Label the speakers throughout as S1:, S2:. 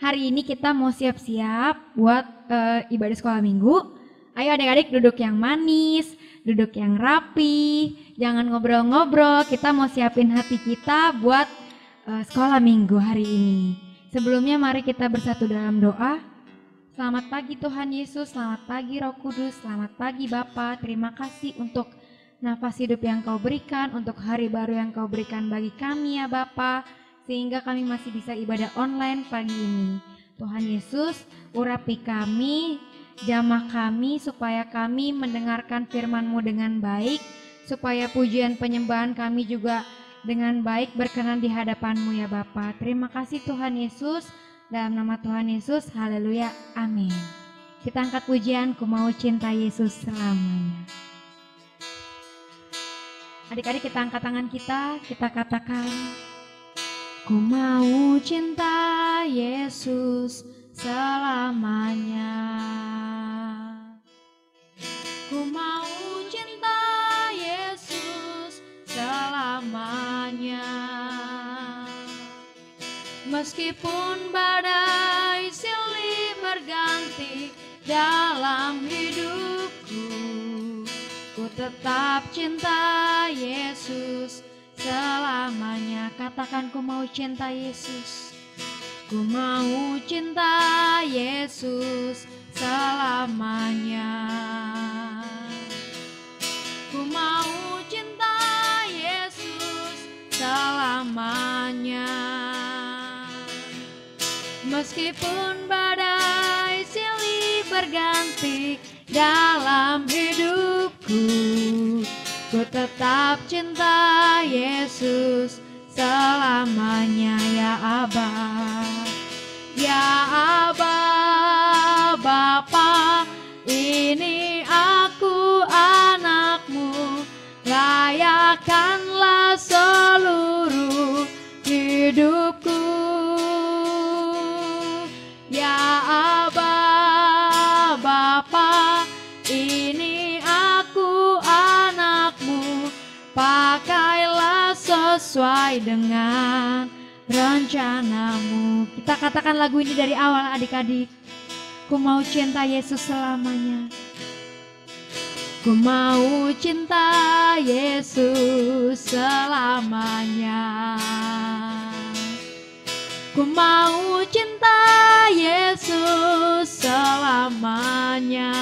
S1: hari ini kita mau siap-siap buat ibadah sekolah minggu. Ayo adik-adik duduk yang manis, duduk yang rapi, jangan ngobrol-ngobrol. Kita mau siapin hati kita buat sekolah minggu hari ini. Sebelumnya mari kita bersatu dalam doa. Selamat pagi Tuhan Yesus, selamat pagi Roh Kudus, selamat pagi Bapa. Terima kasih untuk nafas hidup yang Kau berikan, untuk hari baru yang Kau berikan bagi kami ya Bapa, sehingga kami masih bisa ibadah online pagi ini. Tuhan Yesus, urapi kami, jamah kami supaya kami mendengarkan firman-Mu dengan baik, supaya pujian penyembahan kami juga dengan baik berkenan di hadapan-Mu ya Bapa. Terima kasih Tuhan Yesus, dalam nama Tuhan Yesus, haleluya, amin. Kita angkat pujian, ku mau cinta Yesus selamanya. Adik-adik kita angkat tangan kita katakan, ku mau cinta Yesus selamanya. Ku mau cinta Yesus selamanya. Meskipun badai silih berganti dalam hidupku, ku tetap cinta Yesus selamanya. Katakan, ku mau cinta Yesus. Ku mau cinta Yesus selamanya. Ku mau cinta Yesus selamanya. Meskipun badai silih berganti dalam hidupku, ku tetap cinta Yesus selamanya ya Aba. Ya Aba, Bapa, ini aku anakmu, layakanlah seluruh hidupku. Ya Aba, Bapa, ini aku anakmu, pakailah sesuai dengan rencanamu. Kita katakan lagu ini dari awal adik-adik. Ku mau cinta Yesus selamanya. Ku mau cinta Yesus selamanya. Ku mau cinta Yesus selamanya.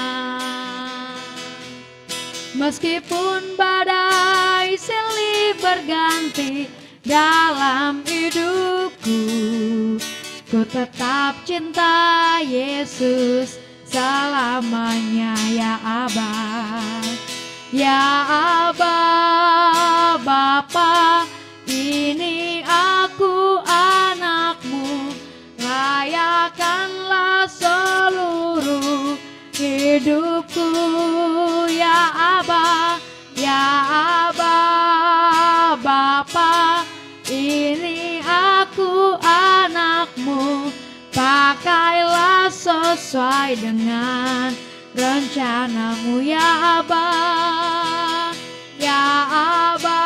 S1: Meskipun badai silih berganti dalam hidupku, ku tetap cinta Yesus selamanya ya Aba. Ya Aba, Bapa, ini aku anakmu, layakanlah seluruh hidupku. Ya Aba, ya Aba, Bapa, ini aku anakmu, pakailah sesuai dengan rencanamu ya Aba. Ya Aba,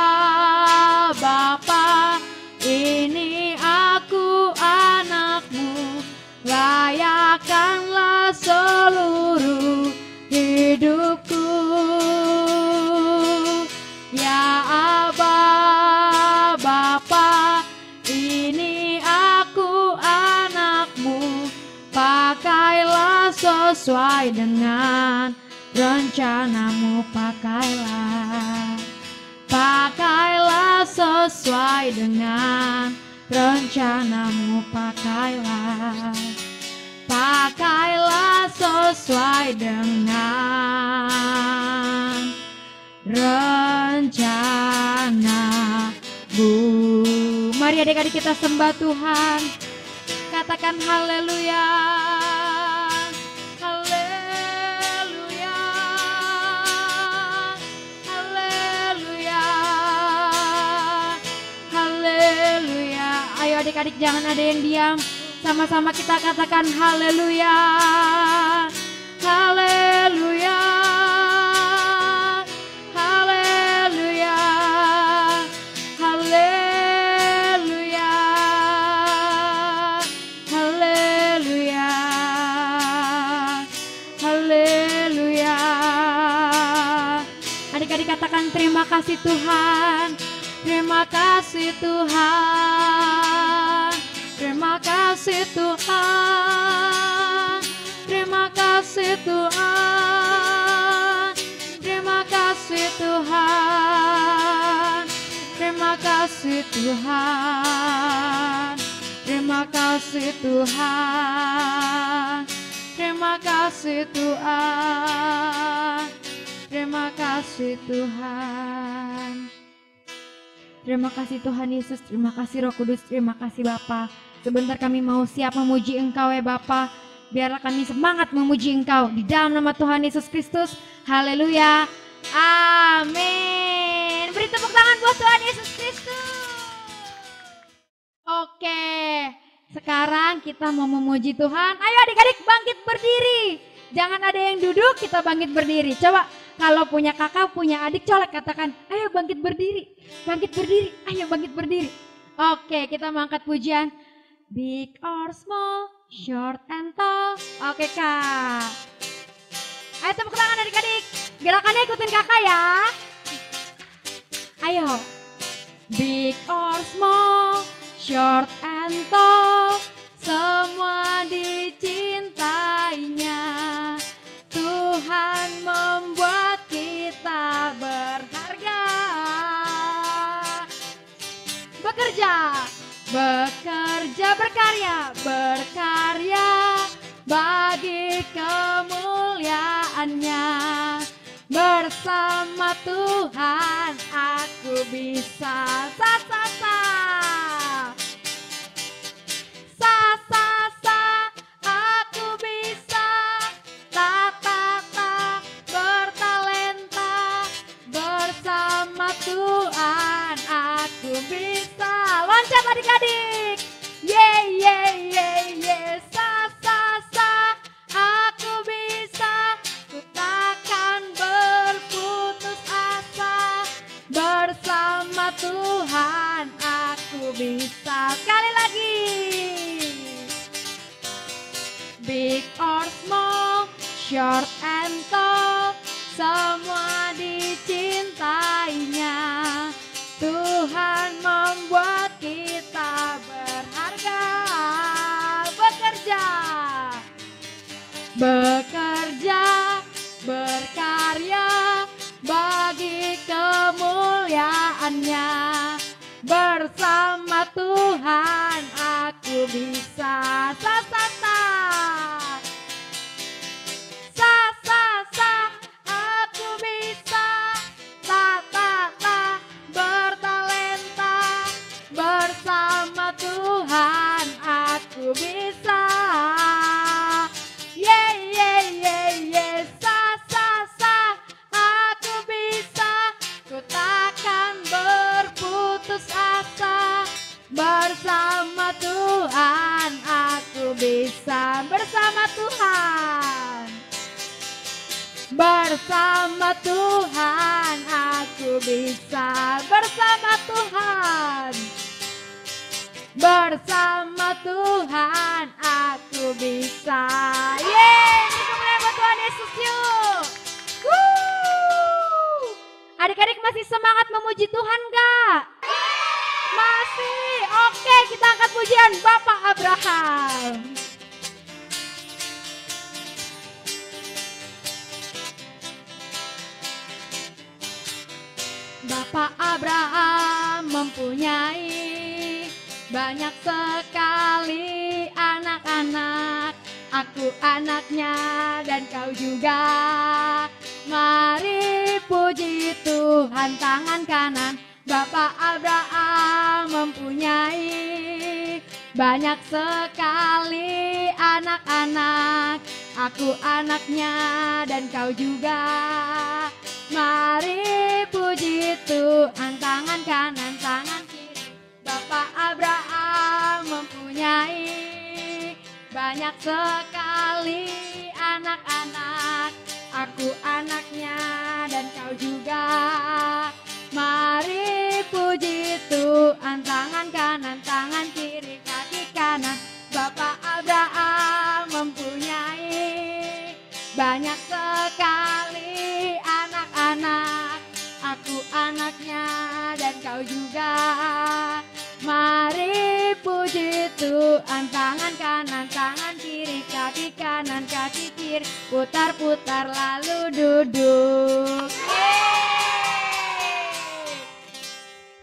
S1: Bapa, ini aku anakmu, layakanlah seluruh hidupku. Ya Aba, Bapa, ini aku anakmu, pakailah sesuai dengan rencanamu. Pakailah sesuai dengan rencanamu. Pakailah sesuai dengan rencanamu. Mari adik-adik kita sembah Tuhan. Katakan haleluya. Haleluya. Haleluya. Haleluya. Ayo adik-adik jangan ada yang diam. Sama-sama kita katakan haleluya. Haleluya. Haleluya. Haleluya. Haleluya. kasih Tuhan. Terima kasih Tuhan. Terima kasih Tuhan. Terima kasih Tuhan. Terima kasih Tuhan. Terima kasih Tuhan. Terima kasih Tuhan. Terima kasih Tuhan. Terima kasih Tuhan. Terima kasih Tuhan Yesus, terima kasih Roh Kudus, terima kasih Bapa. Sebentar kami mau siap memuji Engkau ya Bapa. Biarlah kami semangat memuji Engkau di dalam nama Tuhan Yesus Kristus. Haleluya. Amin. Beri tepuk tangan buat Tuhan Yesus Kristus. Oke, sekarang kita mau memuji Tuhan. Ayo adik-adik bangkit berdiri. Jangan ada yang duduk, kita bangkit berdiri. Coba kalau punya kakak, punya adik, colek katakan, ayo bangkit berdiri. Bangkit berdiri, ayo bangkit berdiri. Oke, kita mengangkat pujian. Big or small, short and tall. Oke Kak. Ayo tepuk tangan adik-adik. Gerakannya ikutin kakak ya. Ayo. Big or small, short and tall, semua dicintainya. Tuhan membuat kita berharga. Bekerja, berkarya, bagi kemuliaannya. Bersama Tuhan aku bisa aku bisa bertalenta. Bersama Tuhan aku bisa. Loncat adik-adik. Aku bisa. Ku takkan berputus asa. Bersama Tuhan aku bisa. Sekali lagi. Big or small, short and tall, semua dicintainya. Tuhan membuat kita berharga. Bekerja, berkarya, bagi kemuliaannya. Bersama Tuhan aku bisa. Aku bisa. Bertalenta. Bersama Tuhan aku bisa. Aku bisa. Ku takkan berputus asa. Bersama Tuhan aku bisa. Bersama Tuhan. Bersama Tuhan aku bisa. Bersama Tuhan. Bersama Tuhan aku bisa. Yeay, beri kemuliaan buat Tuhan Yesus yuk. Adik-adik masih semangat memuji Tuhan gak? Masih. Oke, kita angkat pujian Bapak Abraham. Bapak Abraham mempunyai banyak sekali anak-anak. Aku anaknya dan kau juga. Mari puji Tuhan tangan kanan. Bapak Abraham mempunyai banyak sekali anak-anak. Aku anaknya dan kau juga. Mari puji Tuhan tangan kanan, tangan kiri. Bapak Abraham mempunyai banyak sekali anak-anak. Aku anaknya dan kau juga. Mari puji Tuhan tangan kanan, tangan kiri, kaki kanan. Bapak Abraham mempunyai banyak sekali anak-anak. Aku anak satu, tangan kanan, tangan kiri, kaki kanan, kaki kiri, putar-putar lalu duduk.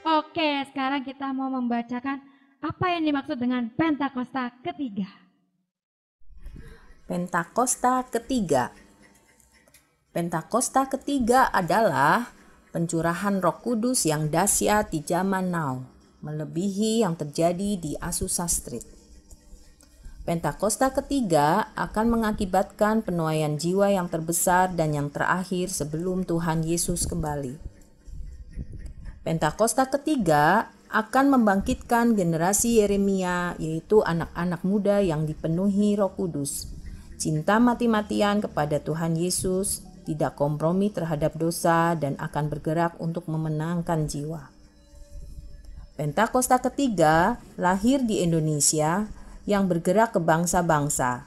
S1: Oke, sekarang kita mau membacakan apa yang dimaksud dengan Pentakosta ketiga.
S2: Pentakosta ketiga. Pentakosta ketiga adalah pencurahan Roh Kudus yang dahsyat di zaman now, melebihi yang terjadi di Azusa Street. Pentakosta ketiga akan mengakibatkan penuaian jiwa yang terbesar dan yang terakhir sebelum Tuhan Yesus kembali. Pentakosta ketiga akan membangkitkan generasi Yeremia, yaitu anak-anak muda yang dipenuhi Roh Kudus, cinta mati-matian kepada Tuhan Yesus, tidak kompromi terhadap dosa, dan akan bergerak untuk memenangkan jiwa. Pentakosta ketiga lahir di Indonesia yang bergerak ke bangsa-bangsa.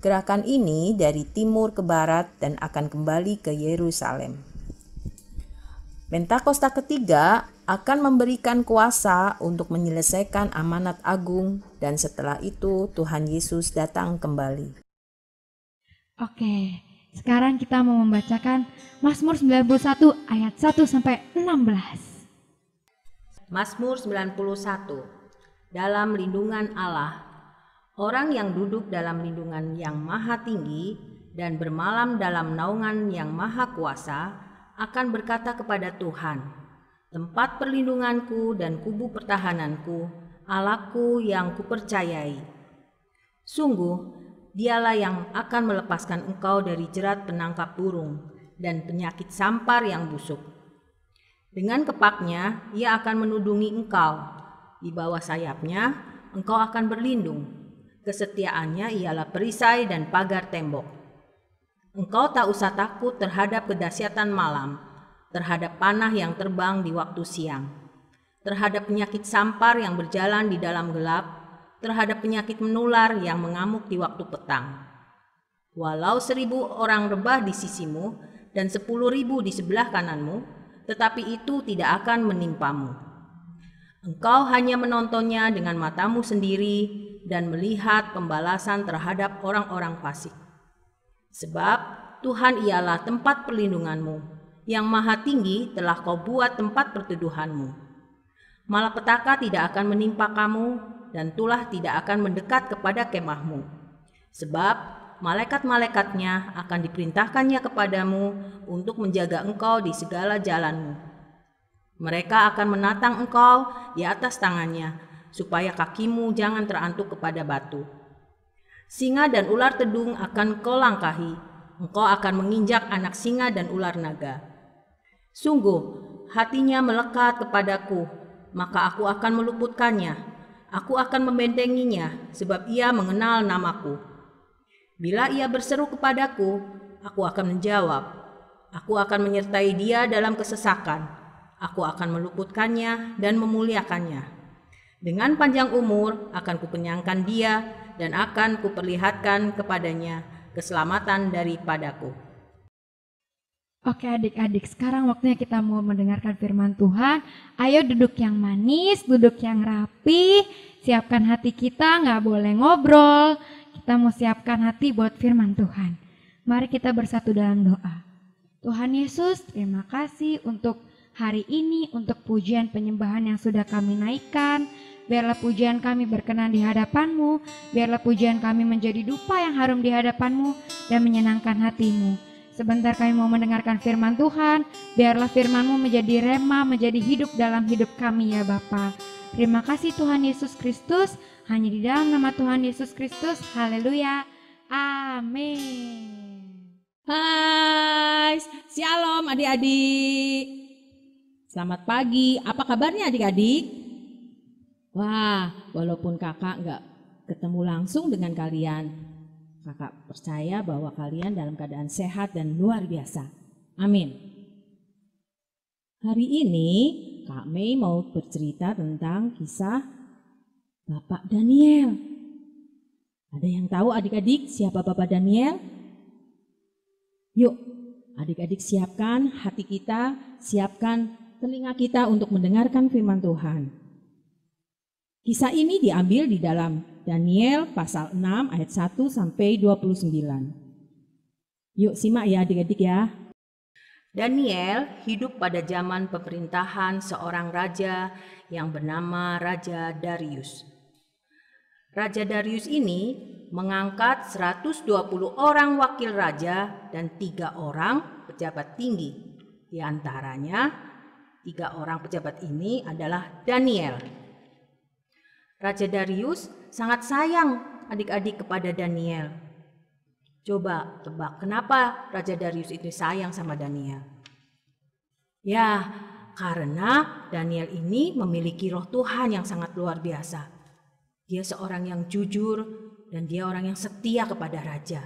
S2: Gerakan ini dari timur ke barat dan akan kembali ke Yerusalem. Pentakosta ketiga akan memberikan kuasa untuk menyelesaikan amanat agung dan setelah itu Tuhan Yesus datang kembali.
S1: Oke, sekarang kita mau membacakan Mazmur 91 ayat 1 sampai 16.
S2: Mazmur 91. Dalam lindungan Allah. Orang yang duduk dalam lindungan yang maha tinggi dan bermalam dalam naungan yang maha kuasa akan berkata kepada Tuhan, tempat perlindunganku dan kubu pertahananku, Allahku yang kupercayai. Sungguh, dialah yang akan melepaskan engkau dari jerat penangkap burung dan penyakit sampar yang busuk. Dengan kepaknya, ia akan menudungi engkau. Di bawah sayapnya, engkau akan berlindung. Kesetiaannya ialah perisai dan pagar tembok. Engkau tak usah takut terhadap kedahsyatan malam, terhadap panah yang terbang di waktu siang, terhadap penyakit sampar yang berjalan di dalam gelap, terhadap penyakit menular yang mengamuk di waktu petang. Walau 1.000 orang rebah di sisimu dan 10.000 di sebelah kananmu, tetapi itu tidak akan menimpamu. Engkau hanya menontonnya dengan matamu sendiri dan melihat pembalasan terhadap orang-orang fasik. Sebab Tuhan ialah tempat perlindunganmu, yang maha tinggi telah kau buat tempat perteduhanmu. Malapetaka tidak akan menimpa kamu, dan tulah tidak akan mendekat kepada kemahmu. Sebab malaikat-malaikatnya akan diperintahkannya kepadamu untuk menjaga engkau di segala jalanmu. Mereka akan menatang engkau di atas tangannya, supaya kakimu jangan terantuk kepada batu. Singa dan ular tedung akan kau langkahi, engkau akan menginjak anak singa dan ular naga. Sungguh, hatinya melekat kepadaku, maka aku akan meluputkannya. Aku akan membentenginya, sebab ia mengenal namaku. Bila ia berseru kepadaku, aku akan menjawab. Aku akan menyertai dia dalam kesesakan. Aku akan meluputkannya dan memuliakannya. Dengan panjang umur akan kukenyangkan dia, dan akan kuperlihatkan kepadanya keselamatan daripadaku.
S1: Oke adik-adik, sekarang waktunya kita mau mendengarkan firman Tuhan. Ayo duduk yang manis, duduk yang rapi, siapkan hati kita, gak boleh ngobrol. Kita mau siapkan hati buat firman Tuhan. Mari kita bersatu dalam doa. Tuhan Yesus, terima kasih untuk hari ini, untuk pujian penyembahan yang sudah kami naikkan. Biarlah pujian kami berkenan di hadapan-Mu, biarlah pujian kami menjadi dupa yang harum di hadapan-Mu dan menyenangkan hati-Mu. Sebentar kami mau mendengarkan firman Tuhan, biarlah firman-Mu menjadi rema, menjadi hidup dalam hidup kami ya Bapa. Terima kasih Tuhan Yesus Kristus, hanya di dalam nama Tuhan Yesus Kristus, haleluya, amin.
S3: Hai, shalom adik-adik. Selamat pagi, apa kabarnya adik-adik? Wah, walaupun kakak nggak ketemu langsung dengan kalian, kakak percaya bahwa kalian dalam keadaan sehat dan luar biasa. Amin. Hari ini Kak Mei mau bercerita tentang kisah Bapak Daniel. Ada yang tahu adik-adik siapa Bapak Daniel? Yuk, adik-adik siapkan hati kita, siapkan telinga kita untuk mendengarkan firman Tuhan. Kisah ini diambil di dalam Daniel pasal 6 ayat 1 sampai 29. Yuk simak ya adik-adik ya.
S2: Daniel hidup pada zaman pemerintahan seorang raja yang bernama Raja Darius. Raja Darius ini mengangkat 120 orang wakil raja dan 3 orang pejabat tinggi. Di antaranya 3 orang pejabat ini adalah Daniel. Raja Darius sangat sayang adik-adik kepada Daniel. Coba tebak kenapa Raja Darius itu sayang sama Daniel? Ya, karena Daniel ini memiliki roh Tuhan yang sangat luar biasa. Dia seorang yang jujur dan dia orang yang setia kepada raja.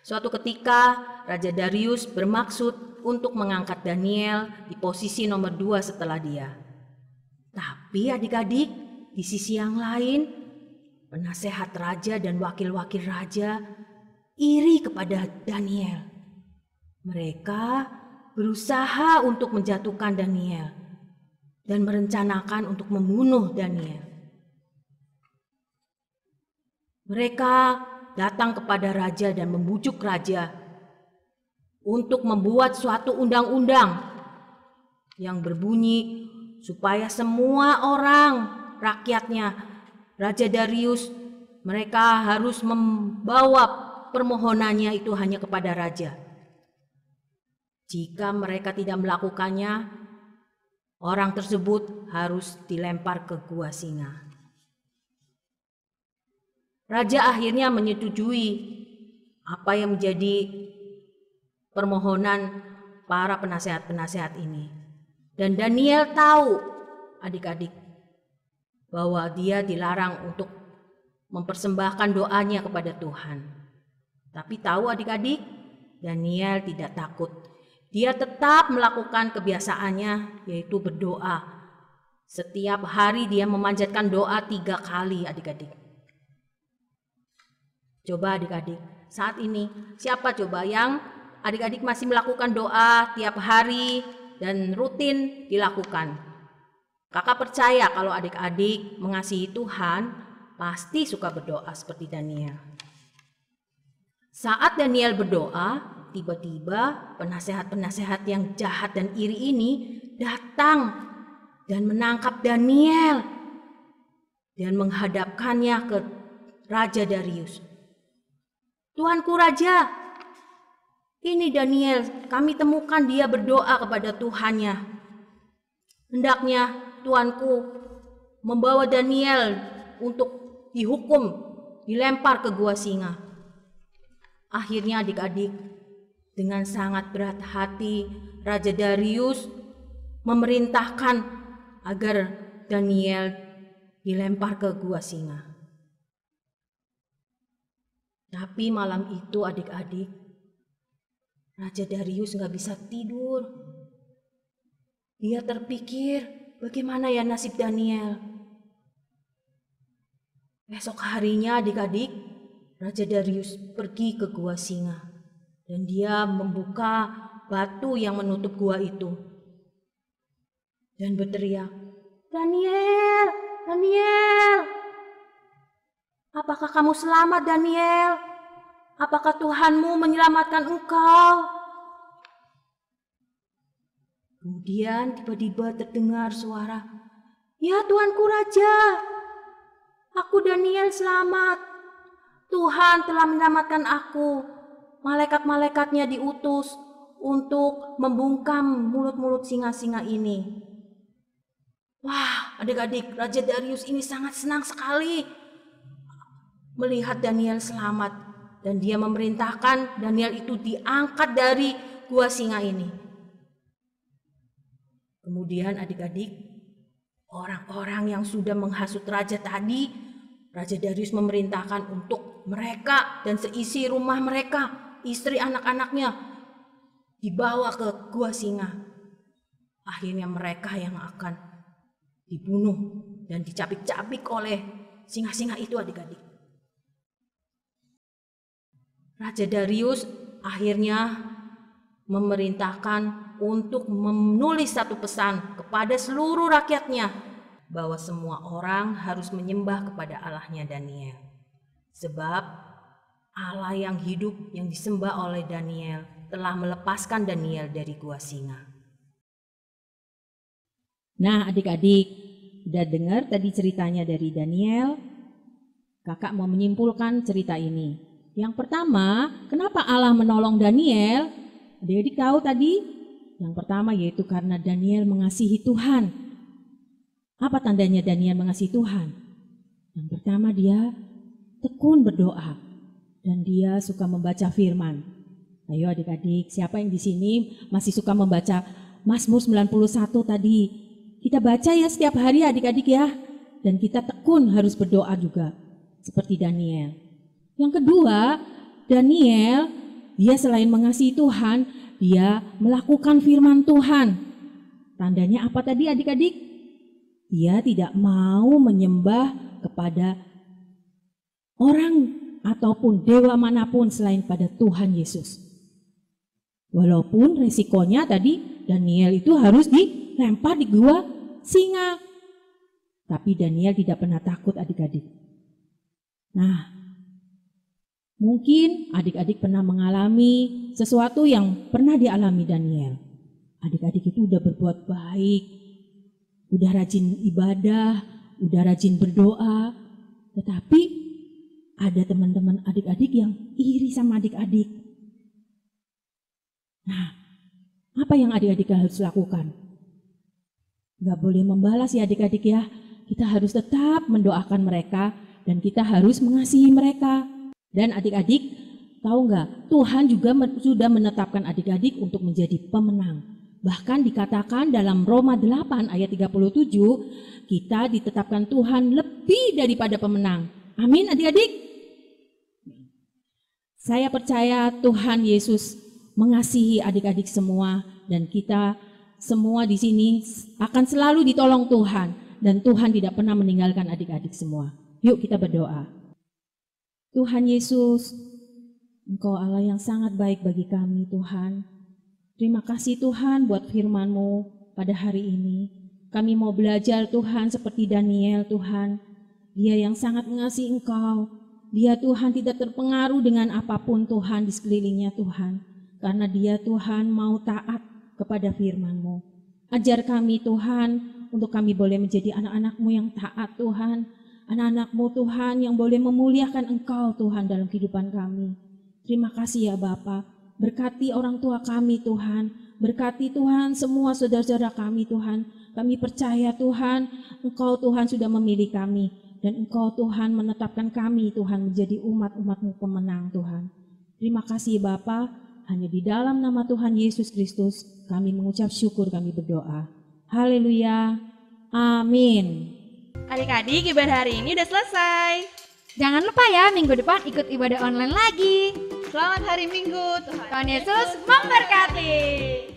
S2: Suatu ketika Raja Darius bermaksud untuk mengangkat Daniel di posisi nomor 2 setelah dia. Tapi adik-adik, di sisi yang lain, penasehat raja dan wakil-wakil raja iri kepada Daniel. Mereka berusaha untuk menjatuhkan Daniel dan merencanakan untuk membunuh Daniel. Mereka datang kepada raja dan membujuk raja untuk membuat suatu undang-undang yang berbunyi supaya semua orang rakyatnya Raja Darius mereka harus membawa permohonannya itu hanya kepada raja. Jika mereka tidak melakukannya, orang tersebut harus dilempar ke gua singa. Raja akhirnya menyetujui apa yang menjadi permohonan para penasehat-penasehat ini. Dan Daniel tahu, adik-adik, bahwa dia dilarang untuk mempersembahkan doanya kepada Tuhan. Tapi tahu adik-adik, Daniel tidak takut. Dia tetap melakukan kebiasaannya, yaitu berdoa. Setiap hari dia memanjatkan doa 3 kali adik-adik. Coba adik-adik, saat ini siapa coba yang adik-adik masih melakukan doa tiap hari dan rutin dilakukan? Kakak percaya kalau adik-adik mengasihi Tuhan, pasti suka berdoa seperti Daniel. Saat Daniel berdoa, tiba-tiba penasehat-penasehat yang jahat dan iri ini datang dan menangkap Daniel dan menghadapkannya ke Raja Darius. Tuanku Raja, ini Daniel, kami temukan dia berdoa kepada Tuhannya. Hendaknya Tuanku membawa Daniel untuk dihukum, dilempar ke gua singa. Akhirnya adik-adik, dengan sangat berat hati Raja Darius memerintahkan agar Daniel dilempar ke gua singa. Tapi malam itu adik-adik, Raja Darius gak bisa tidur. Dia terpikir, bagaimana ya nasib Daniel? Esok harinya adik-adik, Raja Darius pergi ke gua singa. Dan dia membuka batu yang menutup gua itu. Dan berteriak, Daniel, Daniel, apakah kamu selamat Daniel? Apakah Tuhanmu menyelamatkan engkau? Kemudian tiba-tiba terdengar suara, ya Tuanku Raja, aku Daniel selamat. Tuhan telah menyelamatkan aku. Malaikat-malaikatnya diutus untuk membungkam mulut-mulut singa-singa ini. Wah, adik-adik, Raja Darius ini sangat senang sekali melihat Daniel selamat. Dan dia memerintahkan Daniel itu diangkat dari gua singa ini. Kemudian adik-adik, orang-orang yang sudah menghasut raja tadi, Raja Darius memerintahkan untuk mereka dan seisi rumah mereka, istri anak-anaknya, dibawa ke gua singa. Akhirnya mereka yang akan dibunuh dan dicabik-cabik oleh singa-singa itu adik-adik. Raja Darius akhirnya memerintahkan untuk menulis satu pesan kepada seluruh rakyatnya bahwa semua orang harus menyembah kepada Allahnya Daniel. Sebab Allah yang hidup yang disembah oleh Daniel telah melepaskan Daniel dari gua singa.
S3: Nah adik-adik, udah dengar tadi ceritanya dari Daniel? Kakak mau menyimpulkan cerita ini. Yang pertama, kenapa Allah menolong Daniel? Adik-adik tahu tadi? Yang pertama yaitu karena Daniel mengasihi Tuhan. Apa tandanya Daniel mengasihi Tuhan? Yang pertama dia tekun berdoa dan dia suka membaca firman. Ayo adik-adik, siapa yang di sini masih suka membaca Mazmur 91 tadi? Kita baca ya setiap hari adik-adik ya. Dan kita tekun harus berdoa juga seperti Daniel. Yang kedua, Daniel dia selain mengasihi Tuhan, dia melakukan firman Tuhan. Tandanya apa tadi adik-adik? Dia tidak mau menyembah kepada orang ataupun dewa manapun selain pada Tuhan Yesus. Walaupun resikonya tadi Daniel itu harus dilempar di gua singa. Tapi Daniel tidak pernah takut adik-adik. Nah, mungkin adik-adik pernah mengalami sesuatu yang pernah dialami Daniel. Adik-adik itu udah berbuat baik, udah rajin ibadah, udah rajin berdoa. Tetapi ada teman-teman adik-adik yang iri sama adik-adik. Nah, apa yang adik-adik harus lakukan? Gak boleh membalas ya adik-adik ya. Kita harus tetap mendoakan mereka dan kita harus mengasihi mereka. Dan adik-adik tahu gak? Tuhan juga sudah menetapkan adik-adik untuk menjadi pemenang. Bahkan dikatakan dalam Roma 8 ayat 37, kita ditetapkan Tuhan lebih daripada pemenang. Amin adik-adik. Saya percaya Tuhan Yesus mengasihi adik-adik semua dan kita semua di sini akan selalu ditolong Tuhan dan Tuhan tidak pernah meninggalkan adik-adik semua. Yuk kita berdoa. Tuhan Yesus, Engkau Allah yang sangat baik bagi kami Tuhan. Terima kasih Tuhan buat firman-Mu pada hari ini. Kami mau belajar Tuhan seperti Daniel Tuhan. Dia yang sangat mengasihi Engkau. Dia Tuhan tidak terpengaruh dengan apapun Tuhan di sekelilingnya Tuhan. Karena dia Tuhan mau taat kepada firman-Mu. Ajar kami Tuhan untuk kami boleh menjadi anak-anak-Mu yang taat Tuhan. Anak-anak-Mu Tuhan yang boleh memuliakan Engkau Tuhan dalam kehidupan kami. Terima kasih ya Bapa. Berkati orang tua kami Tuhan. Berkati Tuhan semua saudara-saudara kami Tuhan. Kami percaya Tuhan, Engkau Tuhan sudah memilih kami. Dan Engkau Tuhan menetapkan kami Tuhan menjadi umat-umat-Mu pemenang Tuhan. Terima kasih Bapa. Hanya di dalam nama Tuhan Yesus Kristus kami mengucap syukur, kami berdoa. Haleluya. Amin.
S4: Adik-adik, ibadah hari ini udah selesai.
S1: Jangan lupa ya minggu depan ikut ibadah online lagi.
S4: Selamat hari Minggu.
S1: Tuhan Yesus memberkati.